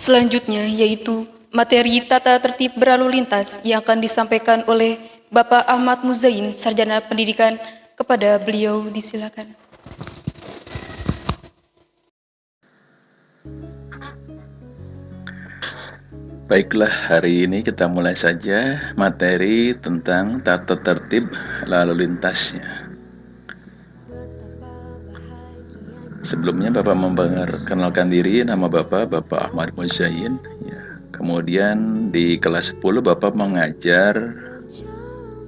Selanjutnya yaitu materi tata tertib berlalu lintas yang akan disampaikan oleh Bapak Ahmad Muzain, Sarjana Pendidikan. Kepada beliau disilakan. Baiklah, hari ini kita mulai saja materi tentang tata tertib lalu lintasnya. Sebelumnya Bapak memperkenalkan diri, nama Bapak Ahmad Muzain. Kemudian di kelas 10 Bapak mengajar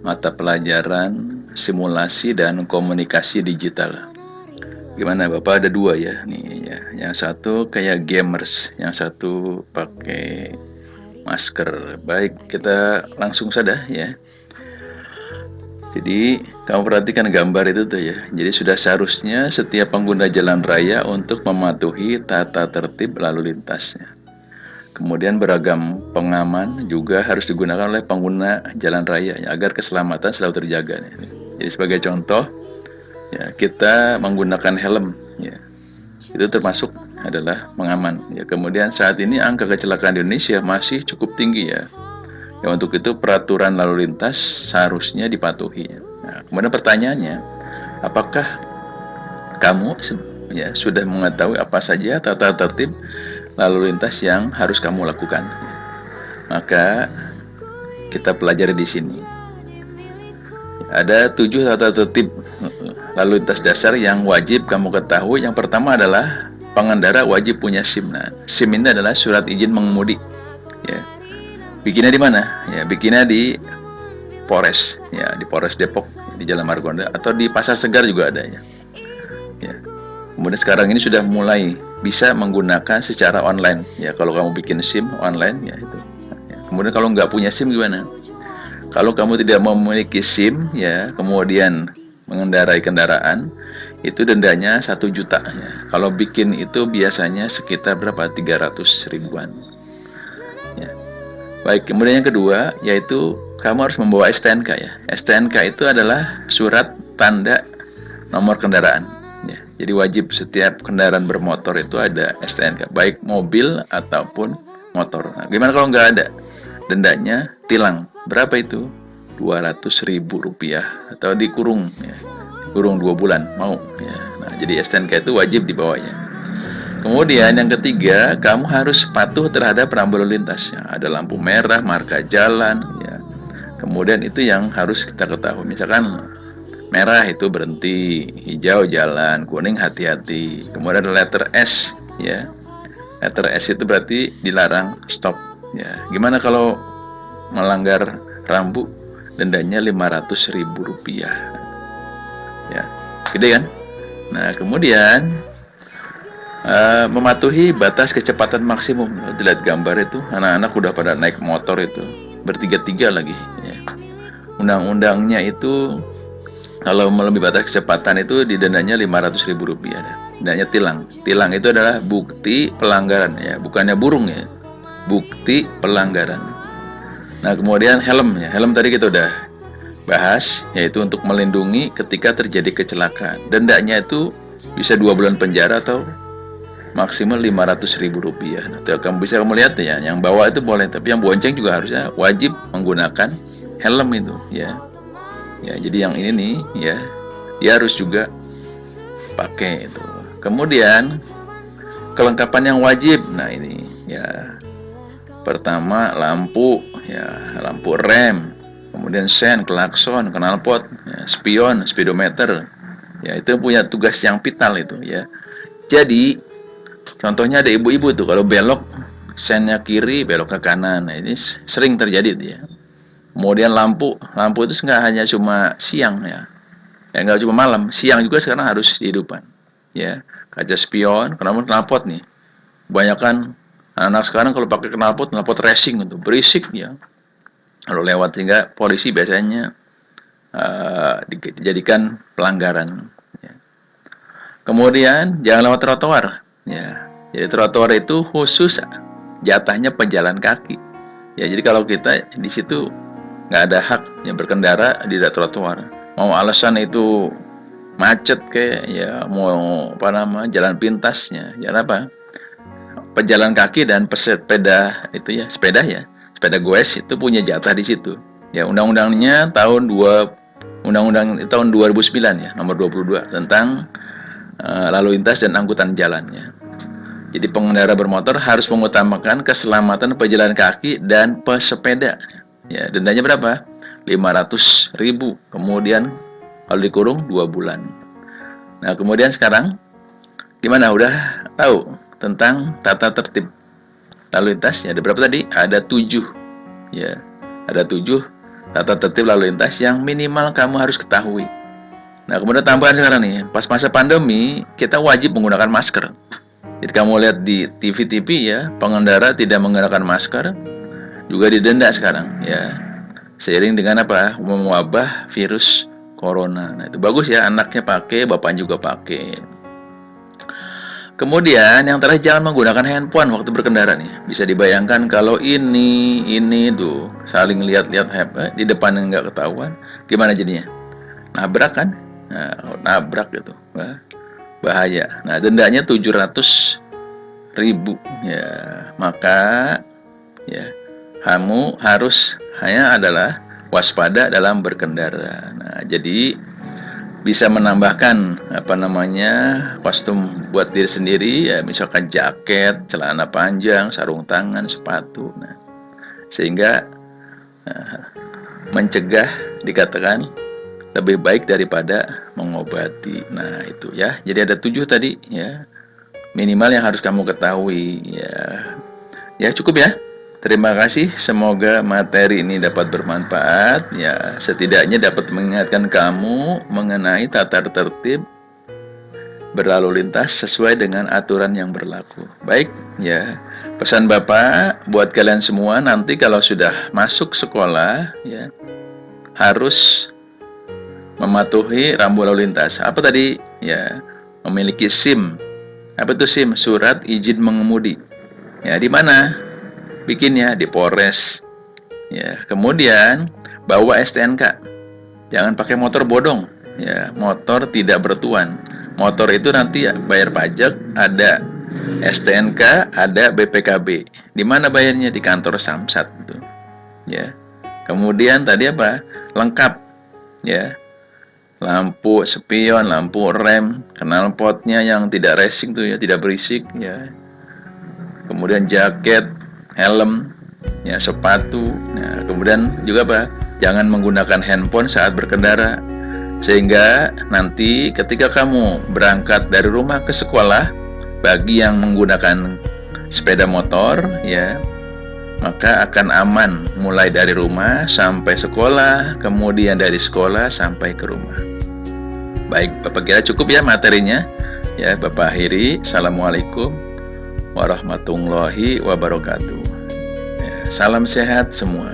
mata pelajaran simulasi dan komunikasi digital. Gimana Bapak, ada dua ya nih ya. Yang satu kayak gamers, yang satu pakai masker. Baik, kita langsung saja ya. Jadi kamu perhatikan gambar itu tuh ya. Jadi sudah seharusnya setiap pengguna jalan raya untuk mematuhi tata tertib lalu lintasnya. Kemudian beragam pengaman juga harus digunakan oleh pengguna jalan raya ya, agar keselamatan selalu terjaga. Jadi sebagai contoh ya, kita menggunakan helm ya, itu termasuk adalah pengaman ya. Kemudian saat ini angka kecelakaan di Indonesia masih cukup tinggi ya. Ya, untuk itu peraturan lalu lintas seharusnya dipatuhi. Nah, kemudian pertanyaannya, apakah kamu ya sudah mengetahui apa saja tata tertib lalu lintas yang harus kamu lakukan? Maka kita pelajari di sini. Ada 7 tata tertib lalu lintas dasar yang wajib kamu ketahui. Yang pertama adalah pengendara wajib punya SIM. Nah, SIM ini adalah surat izin mengemudi. Ya. Bikinnya di mana? Ya, bikinnya di Polres, ya, di Polres Depok, di Jalan Margonda, atau di Pasar Segar juga ada ya. Ya. Kemudian sekarang ini sudah mulai bisa menggunakan secara online. Ya, kalau kamu bikin SIM online, ya itu. Ya. Kemudian kalau nggak punya SIM gimana? Kalau kamu tidak memiliki SIM, ya, kemudian mengendarai kendaraan, itu dendanya 1 juta. Ya. Kalau bikin itu biasanya sekitar berapa? 300 ribuan. Ya. Baik, kemudian yang kedua yaitu kamu harus membawa STNK ya. STNK itu adalah surat tanda nomor kendaraan. Ya. Jadi wajib setiap kendaraan bermotor itu ada STNK, baik mobil ataupun motor. Nah, gimana kalau nggak ada? Dendanya tilang. Berapa itu? 200.000 rupiah atau dikurung ya. Kurung 2 bulan mau ya. Nah, jadi STNK itu wajib dibawanya. Kemudian yang ketiga, kamu harus patuh terhadap rambu lalu lintas ya. Ada lampu merah, marka jalan ya. Kemudian itu yang harus kita ketahui. Misalkan merah itu berhenti, hijau jalan, kuning hati-hati. Kemudian ada letter S ya. Letter S itu berarti dilarang, stop ya. Gimana kalau melanggar rambu? Dendanya 500.000 rupiah ya, gede kan? Nah, kemudian mematuhi batas kecepatan maksimum. Dilihat gambar itu, anak-anak udah pada naik motor itu bertiga-tiga lagi ya. Undang-undangnya itu kalau melebihi batas kecepatan itu didendanya 500.000 rupiah. Dendanya tilang. Tilang itu adalah bukti pelanggaran ya, bukannya burung ya, bukti pelanggaran. Nah, kemudian helm ya. Helm tadi kita udah bahas, yaitu untuk melindungi ketika terjadi kecelakaan. Dendanya itu bisa 2 bulan penjara atau maksimal 500.000 rupiah. Nah, kamu bisa lihat ya, yang bawa itu boleh, tapi yang bonceng juga harusnya wajib menggunakan helm itu ya. Ya, jadi yang ini nih ya, dia harus juga pakai itu. Kemudian kelengkapan yang wajib. Nah, ini ya. Pertama lampu ya, lampu rem, kemudian sen, klakson, knalpot, ya, spion, speedometer. Ya, itu punya tugas yang vital itu ya. Jadi contohnya ada ibu-ibu tuh kalau belok sennya kiri, belok ke kanan. Nah, ini sering terjadi tuh ya. Kemudian lampu itu nggak hanya cuma siang ya. Ya nggak cuma malam, siang juga sekarang harus dihidupkan. Ya, kaca spion, knalpot nih. Kebanyakan anak sekarang kalau pakai knalpot racing itu berisik ya. Kalau lewat, sehingga polisi biasanya dijadikan pelanggaran. Ya. Kemudian jangan lewat trotoar. Ya, jadi trotoar itu khusus jatahnya pejalan kaki. Ya, jadi kalau kita di situ nggak ada hak yang berkendara di trotoar. Mau alasan itu macet kayak ya, mau jalan pintasnya, jalan apa? pejalan kaki dan pesepeda itu ya, sepeda goes itu punya jatah di situ. Ya, undang-undangnya undang-undang tahun 2009 ya, nomor 22 tentang lalu lintas dan angkutan jalannya. Jadi pengendara bermotor harus mengutamakan keselamatan pejalan kaki dan pesepeda. Ya, dendanya berapa? 500.000. Kemudian kalau dikurung 2 bulan. Nah, kemudian sekarang gimana? Udah tahu tentang tata tertib lalu lintas ya? Ada berapa tadi? Ada 7. Ya, ada 7 tata tertib lalu lintas yang minimal kamu harus ketahui. Nah, kemudian tambahan sekarang nih, pas masa pandemi kita wajib menggunakan masker. Jadi kamu lihat di TV-TV ya, pengendara tidak menggunakan masker juga didenda sekarang ya. Seiring dengan apa? Mewabah virus corona. Nah, itu bagus ya, anaknya pakai, bapaknya juga pakai. Kemudian yang terakhir, jangan menggunakan handphone waktu berkendara nih. Bisa dibayangkan kalau ini tuh saling lihat-lihat di depan nggak ketahuan, gimana jadinya? Nabrak kan? Nah, nabrak gitu. Bahaya. Nah, dendanya 700.000 ya. Maka ya, kamu harus hanya adalah waspada dalam berkendara. Nah, jadi bisa menambahkan kostum buat diri sendiri ya, misalkan jaket, celana panjang, sarung tangan, sepatu. Nah, sehingga mencegah dikatakan lebih baik daripada mengobati. Nah, itu ya. Jadi ada 7 tadi ya. Minimal yang harus kamu ketahui ya. Ya, cukup ya. Terima kasih. Semoga materi ini dapat bermanfaat ya. Setidaknya dapat mengingatkan kamu mengenai tata tertib berlalu lintas sesuai dengan aturan yang berlaku. Baik ya. Pesan Bapak buat kalian semua, nanti kalau sudah masuk sekolah ya, harus mematuhi rambu lalu lintas. Apa tadi? Ya, memiliki SIM. Apa itu SIM? Surat izin mengemudi. Ya, di mana? Bikinnya di Polres. Ya, kemudian bawa STNK. Jangan pakai motor bodong. Ya, motor tidak bertuan. Motor itu nanti ya, bayar pajak, ada STNK, ada BPKB. Di mana bayarnya? Di kantor Samsat itu. Ya. Kemudian tadi apa? Lengkap. Ya. Lampu spion, lampu rem, knalpotnya yang tidak racing tuh ya, tidak berisik ya. Kemudian jaket, helm, ya, sepatu. Nah, kemudian juga apa? Jangan menggunakan handphone saat berkendara. Sehingga nanti ketika kamu berangkat dari rumah ke sekolah, bagi yang menggunakan sepeda motor ya, maka akan aman mulai dari rumah sampai sekolah, kemudian dari sekolah sampai ke rumah. Baik, Bapak kira cukup ya materinya. Ya, Bapak akhiri. Assalamualaikum warahmatullahi wabarakatuh. Ya, salam sehat semua.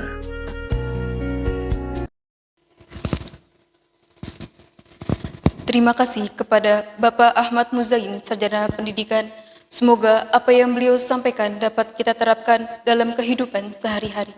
Terima kasih kepada Bapak Ahmad Muzain, Sarjana Pendidikan. Semoga apa yang beliau sampaikan dapat kita terapkan dalam kehidupan sehari-hari.